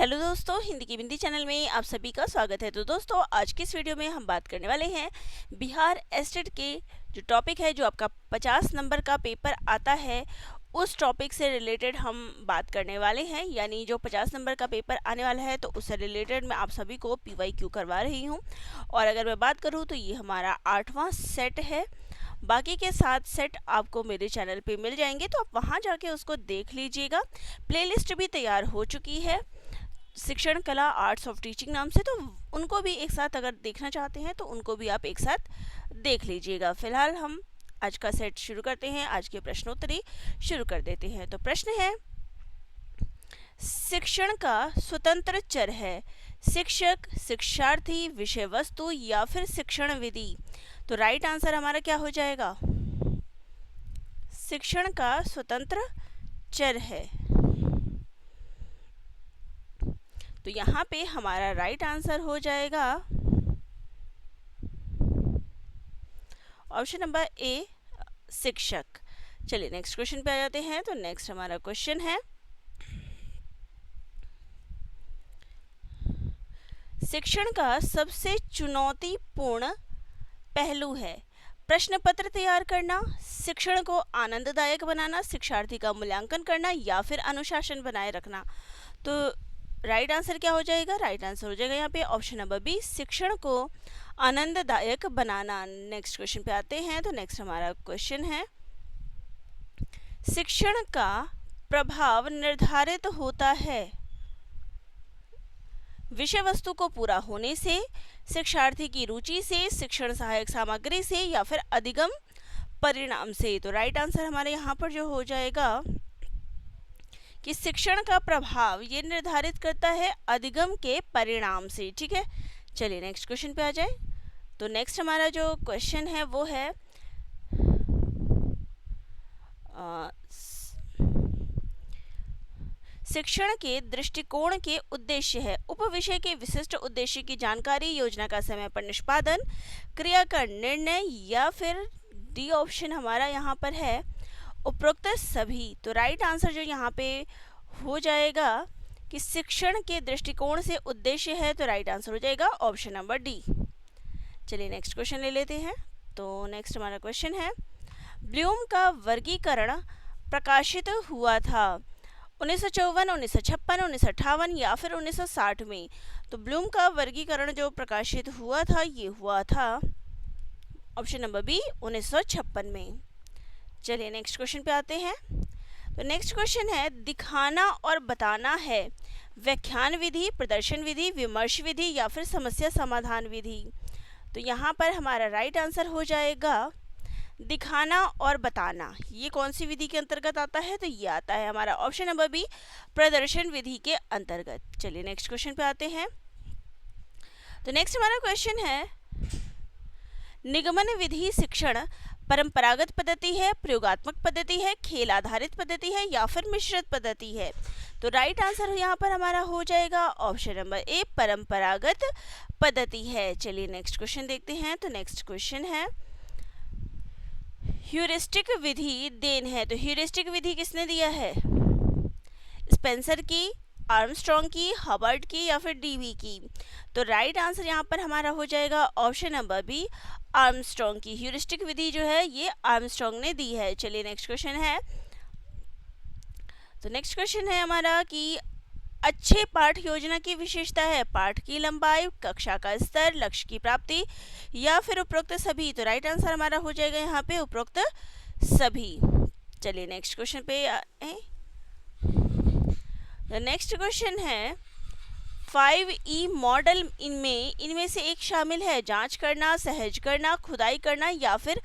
Hello दोस्तों, हिंदी की बिंदी channel में आप सभी का स्वागत है। तो दोस्तों, आज की इस वीडियो में हम बात करने वाले हैं बिहार एस्टेट के जो टॉपिक है, जो आपका 50 नंबर का पेपर आता है, उस टॉपिक से रिलेटेड हम बात करने वाले हैं। यानी जो 50 नंबर का पेपर आने वाला है, तो उससे रिलेटेड मैं आप सभी को PYQ करवा रही हूँ। और अगर मैं बात करूँ तो ये हमारा 8वां सेट है। बाकी के 7 सेट आपको मेरे चैनल पे मिल जाएंगे, तो आप वहाँ जाके उसको देख लीजिएगा। प्लेलिस्ट भी तैयार हो चुकी है शिक्षण कला आर्ट्स ऑफ टीचिंग नाम से, तो उनको भी एक साथ अगर देखना चाहते हैं तो उनको भी आप एक साथ देख लीजिएगा। फिलहाल हम आज का सेट शुरू करते हैं। आज के प्रश्नोत्तरी शुरू कर देते हैं। तो प्रश्न है, शिक्षण का स्वतंत्र चर है शिक्षक, शिक्षार्थी, विषय वस्तु या फिर शिक्षण विधि। तो राइट आंसर हमारा क्या हो जाएगा? शिक्षण का स्वतंत्र चर है। तो यहाँ पे हमारा राइट आंसर हो जाएगा ऑप्शन नंबर ए, शिक्षक। चलिए नेक्स्ट क्वेश्चन पे आ जाते हैं। तो नेक्स्ट हमारा क्वेश्चन है, शिक्षण का सबसे चुनौतीपूर्ण पहलू है प्रश्न पत्र तैयार करना, शिक्षण को आनंददायक बनाना, शिक्षार्थी का मूल्यांकन करना या फिर अनुशासन बनाए रखना। तो राइट आंसर क्या हो जाएगा? राइट आंसर हो जाएगा यहाँ पे ऑप्शन नंबर बी, शिक्षण को आनंददायक बनाना। नेक्स्ट क्वेश्चन पे आते हैं। तो नेक्स्ट हमारा क्वेश्चन है, शिक्षण का प्रभाव निर्धारित होता है विषय वस्तु को पूरा होने से, शिक्षार्थी की रुचि से, शिक्षण सहायक सामग्री से या फिर अधिगम परिणाम से। तो राइट आंसर हमारे यहाँ पर जो हो जाएगा कि शिक्षण का प्रभाव ये निर्धारित करता है अधिगम के परिणाम से। ठीक है, चलिए नेक्स्ट क्वेश्चन पे आ जाए। तो नेक्स्ट हमारा जो क्वेश्चन है वो है, शिक्षण के दृष्टिकोण के उद्देश्य है उपविषय के विशिष्ट उद्देश्य की जानकारी, योजना का समय पर निष्पादन, क्रिया का निर्णय या फिर डी ऑप्शन हमारा यहाँ पर है उपरोक्त सभी। तो राइट आंसर जो यहाँ पे हो जाएगा कि शिक्षण के दृष्टिकोण से उद्देश्य है, तो राइट आंसर हो जाएगा ऑप्शन नंबर डी। चलिए नेक्स्ट क्वेश्चन ले लेते हैं। तो नेक्स्ट हमारा क्वेश्चन है, ब्लूम का वर्गीकरण प्रकाशित हुआ था 1954, 1956, 1958 या फिर 1960 में। तो ब्लूम का वर्गीकरण जो प्रकाशित हुआ था, ये हुआ था ऑप्शन नंबर बी 1956 में। चलिए नेक्स्ट क्वेश्चन पे आते हैं। तो नेक्स्ट क्वेश्चन है, दिखाना और बताना है व्याख्यान विधि, प्रदर्शन विधि, विमर्श विधि या फिर समस्या समाधान विधि। तो यहाँ पर हमारा राइट आंसर हो जाएगा दिखाना और बताना। ये कौन सी विधि के अंतर्गत आता है? तो ये आता है हमारा ऑप्शन नंबर बी, प्रदर्शन विधि के अंतर्गत। चलिए नेक्स्ट क्वेश्चन पे आते हैं। तो नेक्स्ट हमारा क्वेश्चन है, निगमन विधि शिक्षण परंपरागत पद्धति है, प्रयोगात्मक पद्धति है, खेल आधारित पद्धति है या फिर मिश्रित पद्धति है। तो राइट आंसर यहाँ पर हमारा हो जाएगा ऑप्शन नंबर ए, परंपरागत पद्धति है। चलिए नेक्स्ट क्वेश्चन देखते हैं। तो नेक्स्ट क्वेश्चन है, ह्यूरिस्टिक विधि देन है। तो ह्यूरिस्टिक विधि किसने दिया है? स्पेंसर की, आर्मस्ट्रॉन्ग की, हबर्ट की या फिर डीवी की। तो राइट आंसर यहाँ पर हमारा हो जाएगा ऑप्शन नंबर बी, आर्मस्ट्रॉन्ग की। ह्यूरिस्टिक विधि जो है ये आर्मस्ट्रॉन्ग ने दी है। चलिए नेक्स्ट क्वेश्चन है। तो नेक्स्ट क्वेश्चन है हमारा कि अच्छे पाठ योजना की विशेषता है पाठ की लंबाई, कक्षा का स्तर, लक्ष्य की प्राप्ति या फिर उपरोक्त सभी। तो राइट आंसर हमारा हो जाएगा यहाँ पे उपरोक्त सभी। चलिए नेक्स्ट क्वेश्चन पे आए। नेक्स्ट क्वेश्चन है, 5E मॉडल इनमें से एक शामिल है जांच करना, सहज करना, खुदाई करना या फिर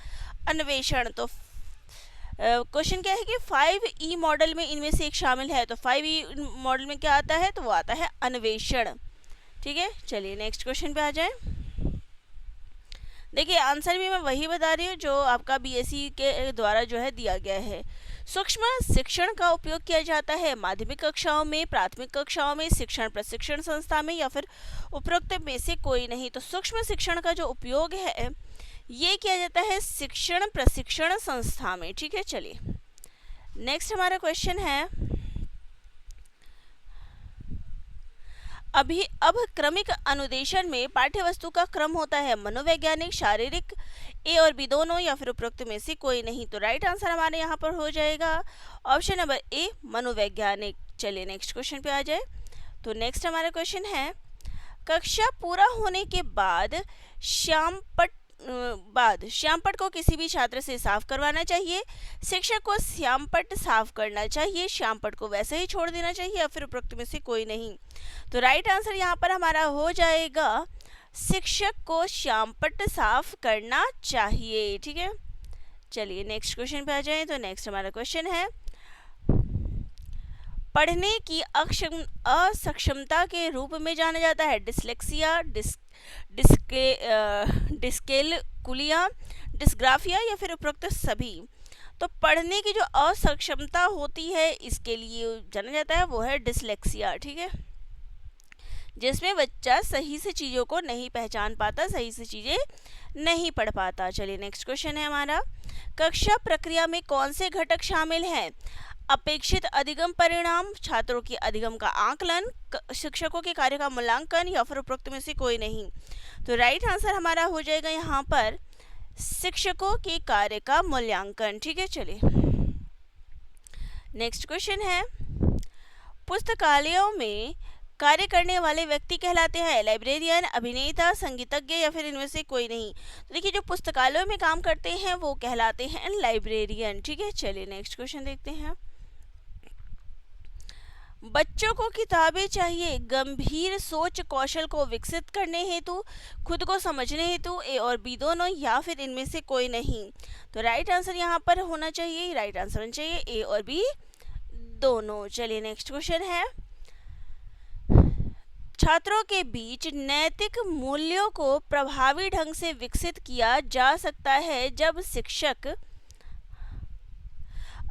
अन्वेषण। तो क्वेश्चन क्या है कि 5E मॉडल में इनमें से एक शामिल है। तो 5E मॉडल में क्या आता है? तो वो आता है अन्वेषण। ठीक है, चलिए नेक्स्ट क्वेश्चन पे आ जाए। देखिए आंसर भी मैं वही बता रही हूँ जो आपका BSc के द्वारा जो है दिया गया है। सूक्ष्म शिक्षण का उपयोग किया जाता है माध्यमिक कक्षाओं में, प्राथमिक कक्षाओं में, शिक्षण प्रशिक्षण संस्था में या फिर उपरोक्त में से कोई नहीं। तो सूक्ष्म शिक्षण का जो उपयोग है ये किया जाता है शिक्षण प्रशिक्षण संस्था में। ठीक है, चलिए नेक्स्ट हमारा क्वेश्चन है, अब क्रमिक अनुदेशन में पाठ्य वस्तु का क्रम होता है मनोवैज्ञानिक, शारीरिक, ए और बी दोनों या फिर उपरोक्त में से कोई नहीं। तो राइट आंसर हमारे यहाँ पर हो जाएगा ऑप्शन नंबर ए मनोवैज्ञानिक। चलिए नेक्स्ट क्वेश्चन पे आ जाए। तो नेक्स्ट हमारा क्वेश्चन है, कक्षा पूरा होने के बाद श्यामपट्ट को किसी भी छात्र से साफ करवाना चाहिए, शिक्षक को श्यामपट्ट साफ करना चाहिए, श्यामपट्ट को वैसे ही छोड़ देना चाहिए या फिर उपरोक्त में से कोई नहीं। तो राइट आंसर यहाँ पर हमारा हो जाएगा शिक्षक को श्यामपट्ट साफ करना चाहिए। ठीक है, चलिए नेक्स्ट क्वेश्चन पे आ जाए। तो नेक्स्ट हमारा क्वेश्चन है, पढ़ने की असक्षमता के रूप में जाना जाता है डिसलेक्सिया, डिस्केलकुलिया, डिस्ग्राफिया या फिर उपरोक्त सभी। तो पढ़ने की जो असक्षमता होती है इसके लिए जाना जाता है वो है डिसलेक्सिया। ठीक है, जिसमें बच्चा सही से चीज़ों को नहीं पहचान पाता, सही से चीज़ें नहीं पढ़ पाता। चलिए नेक्स्ट क्वेश्चन है हमारा, कक्षा प्रक्रिया में कौन से घटक शामिल हैं? अपेक्षित अधिगम परिणाम, छात्रों के अधिगम का आकलन, शिक्षकों के कार्य का मूल्यांकन या फिर उपरोक्त में से कोई नहीं। तो राइट आंसर हमारा हो जाएगा यहाँ पर शिक्षकों के कार्य का मूल्यांकन। ठीक है, चलिए नेक्स्ट क्वेश्चन है, पुस्तकालयों में कार्य करने वाले व्यक्ति कहलाते हैं लाइब्रेरियन, अभिनेता, संगीतज्ञ या फिर इनमें से कोई नहीं। तो देखिए जो पुस्तकालयों में काम करते हैं वो कहलाते हैं लाइब्रेरियन। ठीक है, चलिए नेक्स्ट क्वेश्चन देखते हैं, बच्चों को किताबें चाहिए गंभीर सोच कौशल को विकसित करने हेतु, खुद को समझने हेतु, ए और बी दोनों या फिर इनमें से कोई नहीं। तो राइट आंसर यहाँ पर होना चाहिए, राइट आंसर होना चाहिए ए और बी दोनों। चलिए नेक्स्ट क्वेश्चन है, छात्रों के बीच नैतिक मूल्यों को प्रभावी ढंग से विकसित किया जा सकता है जब शिक्षक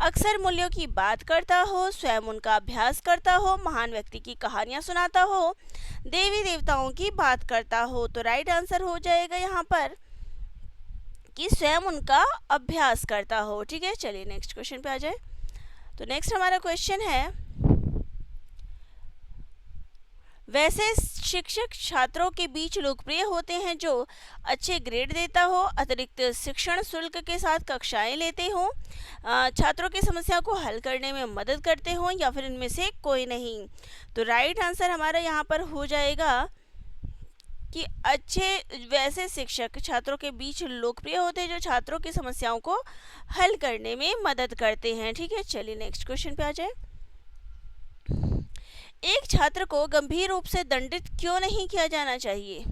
अक्सर मूल्यों की बात करता हो, स्वयं उनका अभ्यास करता हो, महान व्यक्ति की कहानियां सुनाता हो, देवी देवताओं की बात करता हो। तो राइट आंसर हो जाएगा यहाँ पर कि स्वयं उनका अभ्यास करता हो। ठीक है, चलिए नेक्स्ट क्वेश्चन पे आ जाए। तो नेक्स्ट हमारा क्वेश्चन है, वैसे शिक्षक छात्रों के बीच लोकप्रिय होते हैं जो अच्छे ग्रेड देता हो, अतिरिक्त शिक्षण शुल्क के साथ कक्षाएं लेते हो, छात्रों की समस्या को हल करने में मदद करते हो या फिर इनमें से कोई नहीं। तो राइट आंसर हमारा यहाँ पर हो जाएगा कि वैसे शिक्षक छात्रों के बीच लोकप्रिय होते हैं जो छात्रों की समस्याओं को हल करने में मदद करते हैं। ठीक है, चलिए नेक्स्ट क्वेश्चन पे आ जाए। एक छात्र को गंभीर रूप से दंडित क्यों नहीं किया जाना चाहिए?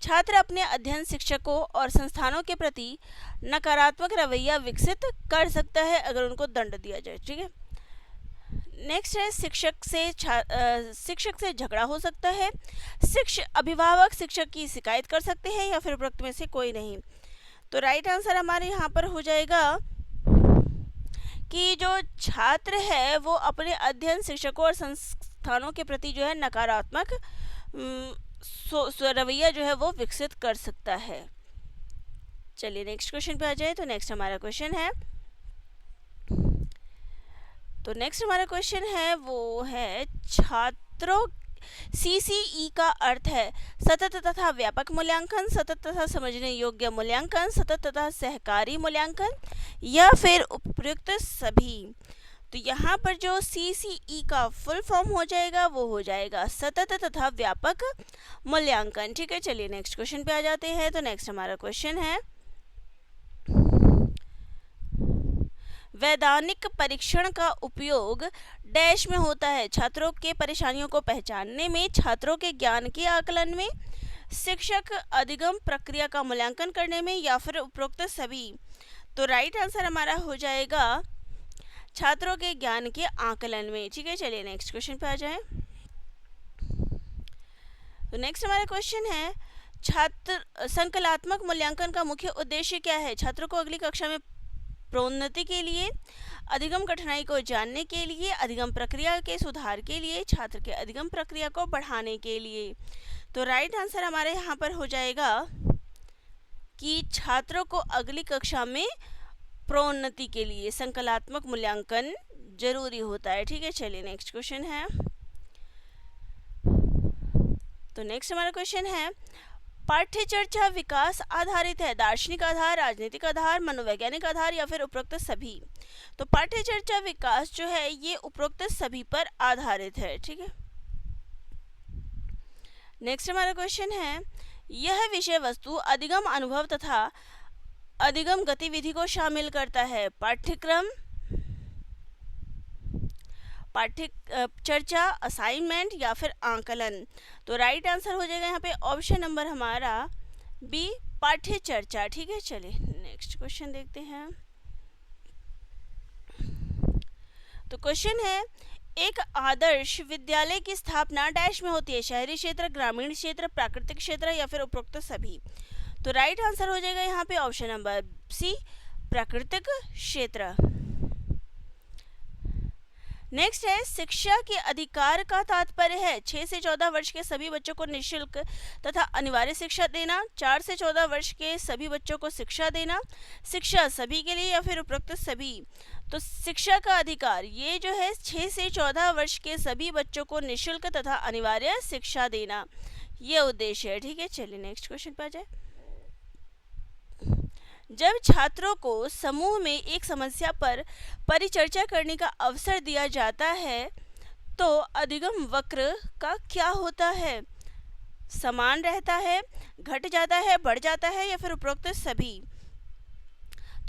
छात्र अपने अध्ययन शिक्षकों और संस्थानों के प्रति नकारात्मक रवैया विकसित कर सकता है अगर उनको दंड दिया जाए। ठीक है, नेक्स्ट है, शिक्षक से झगड़ा हो सकता है, अभिभावक शिक्षक की शिकायत कर सकते हैं या फिर उपरोक्त में से कोई नहीं। तो राइट आंसर हमारे यहाँ पर हो जाएगा कि जो छात्र है वो अपने अध्ययन शिक्षकों और संस्थानों के प्रति जो है नकारात्मक रवैया जो है वो विकसित कर सकता है। चलिए नेक्स्ट क्वेश्चन पे आ जाए। तो नेक्स्ट हमारा क्वेश्चन है वो है छात्रों, CCE का अर्थ है सतत तथा व्यापक मूल्यांकन, सतत तथा समझने योग्य मूल्यांकन, सतत तथा सहकारी मूल्यांकन या फिर उपयुक्त सभी। तो यहाँ पर जो CCE का फुल फॉर्म हो जाएगा वो हो जाएगा सतत तथा व्यापक मूल्यांकन। ठीक है, चलिए नेक्स्ट क्वेश्चन पे आ जाते हैं। तो नेक्स्ट हमारा क्वेश्चन है, वैधानिक परीक्षण का उपयोग डैश में होता है, छात्रों के परेशानियों को पहचानने में, छात्रों के ज्ञान के आकलन में, शिक्षक अधिगम प्रक्रिया का मूल्यांकन करने में या फिर उपरोक्त सभी। तो राइट आंसर हमारा हो जाएगा छात्रों के ज्ञान के आकलन में। ठीक है, चलिए नेक्स्ट क्वेश्चन पे आ जाए। तो नेक्स्ट हमारा क्वेश्चन है, छात्र संकलात्मक मूल्यांकन का मुख्य उद्देश्य क्या है? छात्रों को अगली कक्षा में प्रोन्नति के लिए, अधिगम कठिनाई को जानने के लिए, अधिगम प्रक्रिया के सुधार के लिए, छात्र के अधिगम प्रक्रिया को बढ़ाने के लिए। तो राइट आंसर हमारे यहाँ पर हो जाएगा कि छात्रों को अगली कक्षा में प्रोन्नति के लिए संकलात्मक मूल्यांकन जरूरी होता है। ठीक है, चलिए नेक्स्ट क्वेश्चन है, तो नेक्स्ट हमारा क्वेश्चन है, पाठ्य चर्चा विकास आधारित है, दार्शनिक आधार, राजनीतिक आधार, मनोवैज्ञानिक आधार या फिर उपरोक्त सभी। तो पाठ्य चर्चा विकास जो है ये उपरोक्त सभी पर आधारित है, ठीक है। नेक्स्ट हमारा क्वेश्चन है, यह विषय वस्तु अधिगम अनुभव तथा अधिगम गतिविधि को शामिल करता है, पाठ्यक्रम, पाठ्य चर्चा, असाइनमेंट या फिर आंकलन। तो राइट आंसर हो जाएगा यहाँ पे ऑप्शन नंबर हमारा बी, पाठ्य चर्चा, ठीक है। चलिए नेक्स्ट क्वेश्चन देखते हैं। तो क्वेश्चन है, एक आदर्श विद्यालय की स्थापना डैश में होती है, शहरी क्षेत्र, ग्रामीण क्षेत्र, प्राकृतिक क्षेत्र या फिर उपरोक्त सभी। तो राइट आंसर हो जाएगा यहाँ पे ऑप्शन नंबर सी, प्राकृतिक क्षेत्र। नेक्स्ट है, शिक्षा के अधिकार का तात्पर्य है 6 से 14 वर्ष के सभी बच्चों को निःशुल्क तथा अनिवार्य शिक्षा देना, 4 से 14 वर्ष के सभी बच्चों को शिक्षा देना, शिक्षा सभी के लिए या फिर उपरोक्त सभी। तो शिक्षा का अधिकार ये जो है 6 से 14 वर्ष के सभी बच्चों को निःशुल्क तथा अनिवार्य शिक्षा देना, ये उद्देश्य है, ठीक है। चलिए नेक्स्ट क्वेश्चन पे आ जाए। जब छात्रों को समूह में एक समस्या पर परिचर्चा करने का अवसर दिया जाता है तो अधिगम वक्र का क्या होता है, समान रहता है, घट जाता है, बढ़ जाता है या फिर उपरोक्त सभी।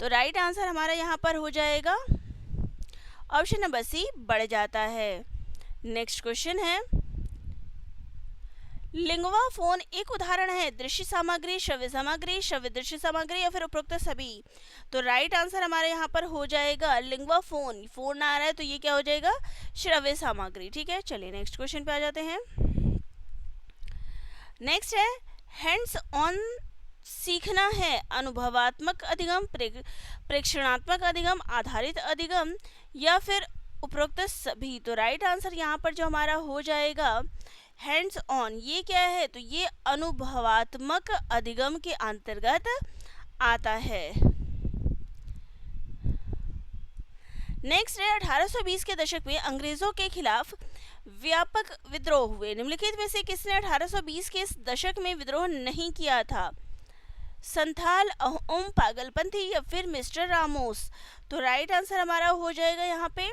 तो राइट आंसर हमारा यहाँ पर हो जाएगा ऑप्शन नंबर सी, बढ़ जाता है। नेक्स्ट क्वेश्चन है, लिंगवा फोन एक उदाहरण है, दृश्य सामग्री, श्रव्य सामग्री, श्रव्य दृश्य सामग्री या फिर उपरोक्त सभी। तो राइट आंसर हमारे यहाँ पर हो जाएगा लिंगवा फोन, फोन आ रहा है तो ये क्या हो जाएगा, श्रव्य सामग्री, ठीक है। चलिए नेक्स्ट क्वेश्चन पे आ जाते हैं। नेक्स्ट है, हैंड्स ऑन सीखना है, अनुभवात्मक अधिगम, प्रेक्षणात्मक अधिगम, आधारित अधिगम या फिर उपरोक्त सभी। तो राइट आंसर यहाँ पर जो हमारा हो जाएगा हैंड्स ऑन, ये क्या है, तो ये अनुभवात्मक अधिगम के अंतर्गत आता है। नेक्स्ट है, 1820 के दशक में अंग्रेजों के खिलाफ व्यापक विद्रोह हुए, निम्नलिखित में से किसने 1820 के दशक में विद्रोह नहीं किया था, संथाल, अहोम, पागलपंथी या फिर मिस्टर रामोस। तो राइट आंसर हमारा हो जाएगा यहाँ पे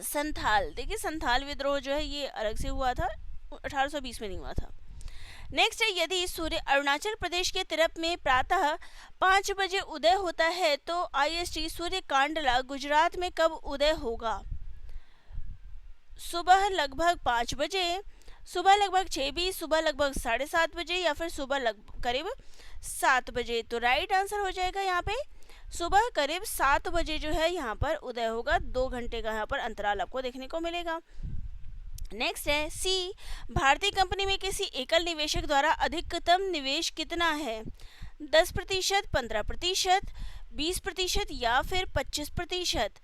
संथाल। देखिए संथाल विद्रोह जो है ये अलग से हुआ था, 1820 में नहीं हुआ था। नेक्स्ट है, यदि सूर्य अरुणाचल प्रदेश के तिरप में प्रातः 5 बजे उदय होता है तो IST सूर्य कांडला गुजरात में कब उदय होगा, सुबह लगभग 5 बजे, सुबह लगभग 6:20, सुबह लगभग 7:30 बजे या फिर सुबह करीब 7 बजे। तो राइट आंसर हो जाएगा यहाँ पे सुबह करीब 7 बजे जो है यहाँ पर उदय होगा, 2 घंटे का यहाँ पर अंतराल आपको देखने को मिलेगा। नेक्स्ट है, सी, भारतीय कंपनी में किसी एकल निवेशक द्वारा अधिकतम निवेश कितना है, 10%, 15%, 20% या फिर 25%।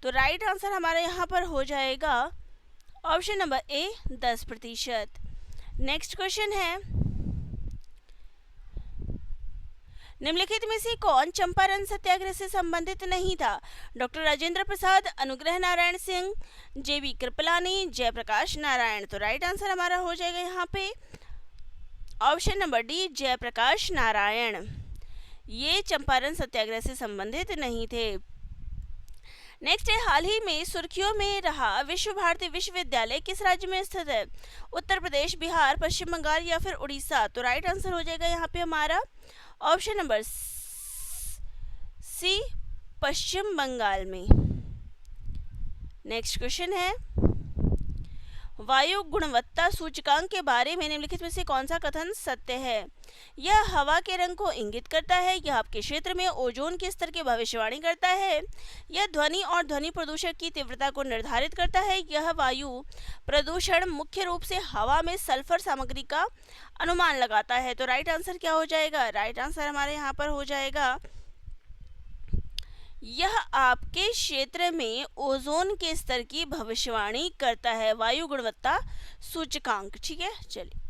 तो राइट आंसर हमारा यहाँ पर हो जाएगा option number A, 10%। Next question है, निम्नलिखित में से कौन चंपारण सत्याग्रह से संबंधित नहीं था, डॉक्टर राजेंद्र प्रसाद, अनुग्रह नारायण सिंह, JB कृपलानी, जयप्रकाश नारायण। तो राइट आंसर हमारा हो जाएगा यहाँ पे option number D, Jayaprakash Narayan, ये चंपारण सत्याग्रह से संबंधित नहीं थे। नेक्स्ट है, हाल ही में सुर्खियों में रहा विश्व भारती विश्वविद्यालय किस राज्य में स्थित है, उत्तर प्रदेश, बिहार, पश्चिम बंगाल या फिर उड़ीसा। तो राइट आंसर हो जाएगा यहाँ पे हमारा ऑप्शन नंबर सी, पश्चिम बंगाल में। नेक्स्ट क्वेश्चन है, वायु गुणवत्ता सूचकांक के बारे में निम्नलिखित में से कौन सा कथन सत्य है, यह हवा के रंग को इंगित करता है, यह आपके क्षेत्र में ओजोन के स्तर की भविष्यवाणी करता है, यह ध्वनि और ध्वनि प्रदूषक की तीव्रता को निर्धारित करता है, यह वायु प्रदूषण मुख्य रूप से हवा में सल्फर सामग्री का अनुमान लगाता है। तो राइट आंसर क्या हो जाएगा, राइट आंसर हमारे यहाँ पर हो जाएगा यह आपके क्षेत्र में ओजोन के स्तर की भविष्यवाणी करता है, वायु गुणवत्ता सूचकांक, ठीक है। चलिए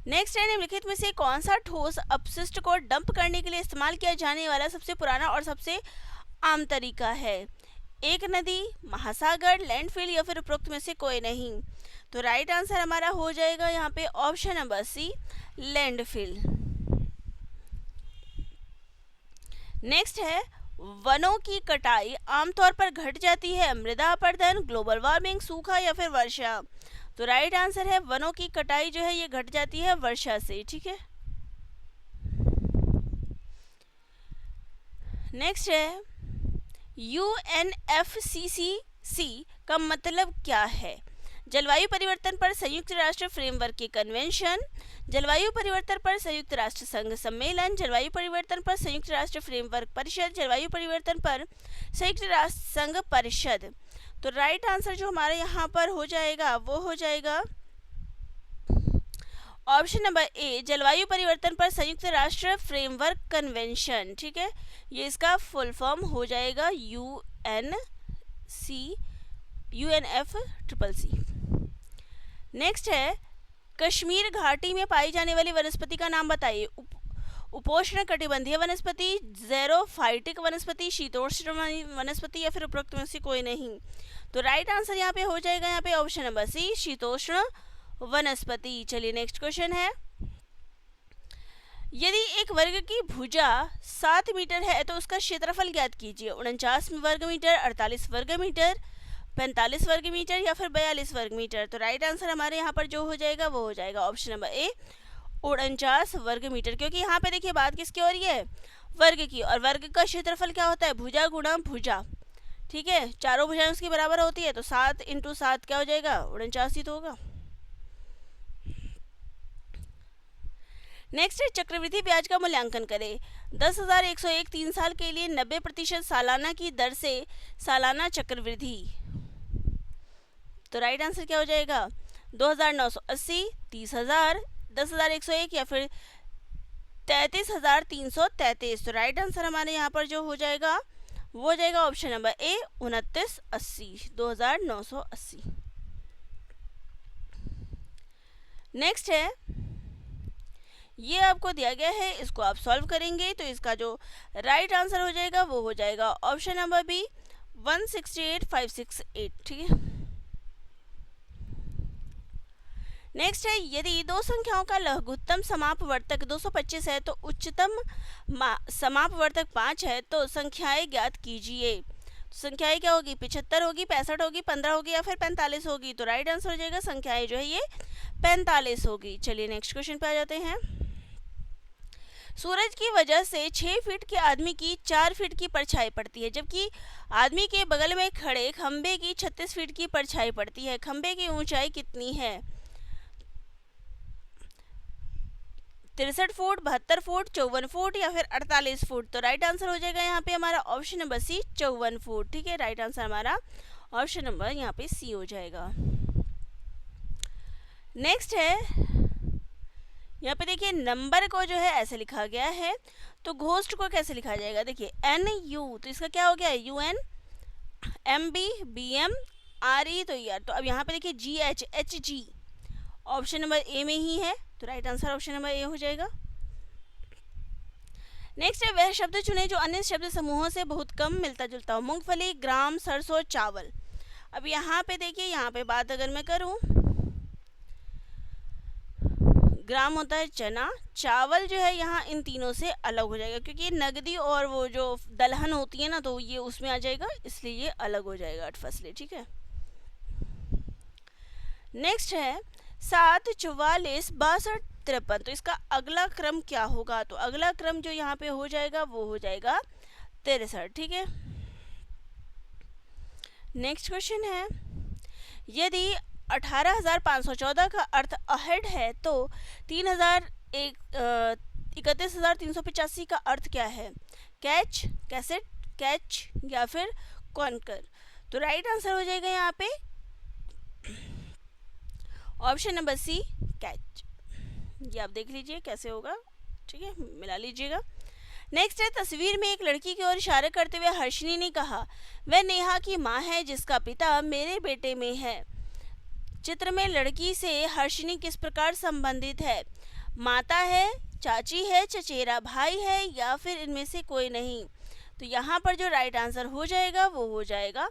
नेक्स्ट है, निम्नलिखित में से कौन सा ठोस अपशिष्ट को डंप करने के लिए इस्तेमाल किया जाने वाला सबसे पुराना और सबसे आम तरीका है, एक नदी, महासागर, लैंडफिल या फिर उपरोक्त में से कोई नहीं। तो राइट आंसर हमारा हो जाएगा यहाँ पे option number C, landfill. Next है, वनों की कटाई आमतौर पर घट जाती है मृदा अपरदन, ग्लोबल वार्मिंग, सूखा या फिर वर्षा। तो राइट आंसर है वनों की कटाई जो है ये घट जाती है वर्षा से, ठीक है। नेक्स्ट है, UNFCCC का मतलब क्या है? जलवायु परिवर्तन पर संयुक्त राष्ट्र फ्रेमवर्क के कन्वेंशन, जलवायु परिवर्तन पर संयुक्त राष्ट्र संघ सम्मेलन, जलवायु परिवर्तन पर संयुक्त राष्ट्र फ्रेमवर्क परिषद, जलवायु परिवर्तन पर संयुक्त राष्ट्र संघ परिषद। तो राइट आंसर जो हमारे यहाँ पर हो जाएगा वो हो जाएगा ऑप्शन नंबर ए, जलवायु परिवर्तन पर संयुक्त राष्ट्र फ्रेमवर्क कन्वेंशन, ठीक है। ये इसका फुल फॉर्म हो जाएगा UNFCCC। नेक्स्ट है, कश्मीर घाटी में पाई जाने वाली वनस्पति का नाम बताइए। उपोष्ण कटिबंधीय वनस्पति, ज़ेरोफाइटिक वनस्पति, शीतोष्ण वनस्पति या फिर उपरोक्त में से कोई नहीं। तो राइट आंसर यहाँ पे हो जाएगा यहाँ पे ऑप्शन नंबर सी, शीतोष्ण वनस्पति। चलिए नेक्स्ट क्वेश्चन है, यदि एक वर्ग की भुजा 7 मीटर है तो उसका क्षेत्रफल ज्ञात कीजिए। 49 वर्ग मीटर, 48 वर्ग मीटर, 45 वर्ग मीटर या फिर 42 वर्ग मीटर। तो राइट आंसर हमारे यहाँ पर जो हो जाएगा वो हो जाएगा ऑप्शन नंबर ए, 49 वर्ग मीटर। क्योंकि यहाँ पे देखिए बात किसकी हो रही है, वर्ग की, और वर्ग का क्षेत्रफल क्या होता है, भुजा गुणा भुजा, ठीक है। चारों भुजाएं उसकी बराबर होती है, तो 7 × 7 क्या हो जाएगा, 49 ही तो होगा। नेक्स्ट है, चक्रवृद्धि ब्याज का मूल्यांकन करें। 10,101 3 साल के लिए 90% सालाना की दर से सालाना चक्रवृद्धि। तो राइट आंसर क्या हो जाएगा, 2,980, 30,000, 10,101 या फिर 33,333। तो राइट आंसर हमारे यहाँ पर जो हो जाएगा वो हो जाएगा ऑप्शन नंबर ए, 2980, 2,980। नेक्स्ट है, ये आपको दिया गया है, इसको आप सॉल्व करेंगे तो इसका जो राइट आंसर हो जाएगा वो हो जाएगा ऑप्शन नंबर बी, 168,568, ठीक है। नेक्स्ट है, यदि दो संख्याओं का लघुत्तम समापवर्तक 225 है तो उच्चतम समापवर्तक 5 है, तो संख्याएं ज्ञात कीजिए। तो संख्याएं क्या होगी, 75 होगी, 65 होगी, 15 होगी या फिर 45 होगी। तो राइट आंसर हो जाएगा संख्याएं जो है ये 45 होगी। चलिए नेक्स्ट क्वेश्चन पे आ जाते हैं। सूरज की वजह से 6 फीट के आदमी की 4 फीट की परछाई पड़ती है, जबकि आदमी के बगल में खड़े खंबे की 36 फीट की परछाई पड़ती है। खंबे की ऊंचाई कितनी है, 63 फुट, 72 फुट, 54 फुट या फिर 48 फुट। तो राइट आंसर हो जाएगा यहाँ पे हमारा ऑप्शन नंबर सी, 54 फुट, ठीक है। राइट आंसर हमारा ऑप्शन नंबर यहाँ पे सी हो जाएगा। नेक्स्ट है, यहाँ पे देखिए नंबर को जो है ऐसे लिखा गया है, तो घोस्ट को कैसे लिखा जाएगा, देखिए NU, तो इसका क्या हो गया, UN, MB, BM, RE, तो यार तो अब यहाँ पे देखिए GH, HG option number A में ही है, तो right answer option number A हो जाएगा। नेक्स्ट है, वह शब्द चुने जो अन्य शब्द समूहों से बहुत कम मिलता जुलता हो। मूंगफली, ग्राम, सरसों, चावल। अब यहाँ पे देखिए, यहाँ पे बात अगर मैं करूँ, ग्राम होता है चना, चावल जो है यहाँ इन तीनों से अलग हो जाएगा, क्योंकि नगदी और वो जो दलहन होती है ना, तो ये उसमें आ जाएगा, इसलिए ये अलग हो जाएगा फसलें, ठीक है। नेक्स्ट है, 7, 44, 62, 53। तो इसका अगला क्रम क्या होगा, तो अगला क्रम जो यहाँ पे हो जाएगा वो हो जाएगा 63, ठीक है। नेक्स्ट क्वेश्चन है, यदि 18,514 का अर्थ अहेड है तो 31,385 का अर्थ क्या है, कैच, कैसेट, कैच या फिर कॉन्कर। तो राइट आंसर हो जाएगा यहाँ पे ऑप्शन नंबर सी, कैच। ये आप देख लीजिए कैसे होगा, ठीक है, मिला लीजिएगा। नेक्स्ट है, तस्वीर में एक लड़की की ओर इशारा करते हुए हर्षिनी ने कहा, वह नेहा की माँ है जिसका पिता मेरे बेटे में है। चित्र में लड़की से हर्षिनी किस प्रकार संबंधित है, माता है, चाची है, चचेरा भाई है या फिर इनमें से कोई नहीं। तो यहाँ पर जो राइट आंसर हो जाएगा वो हो जाएगा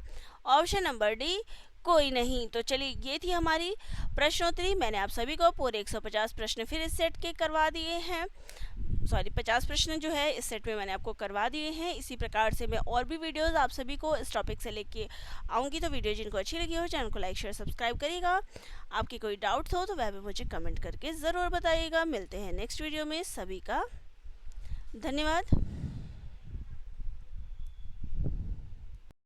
ऑप्शन नंबर डी, कोई नहीं। तो चलिए, ये थी हमारी प्रश्नोत्तरी। मैंने आप सभी को पूरे 150 प्रश्न फिर इस सेट के करवा दिए हैं। 50 प्रश्न जो है इस सेट में मैंने आपको करवा दिए हैं। इसी प्रकार से मैं और भी वीडियोस आप सभी को इस टॉपिक से लेके आऊँगी। तो वीडियो जिनको अच्छी लगी हो, चैनल को लाइक शेयर सब्सक्राइब करिएगा। आपकी कोई डाउट्स हो तो वह भी मुझे कमेंट करके ज़रूर बताइएगा। मिलते हैं नेक्स्ट वीडियो में। सभी का धन्यवाद।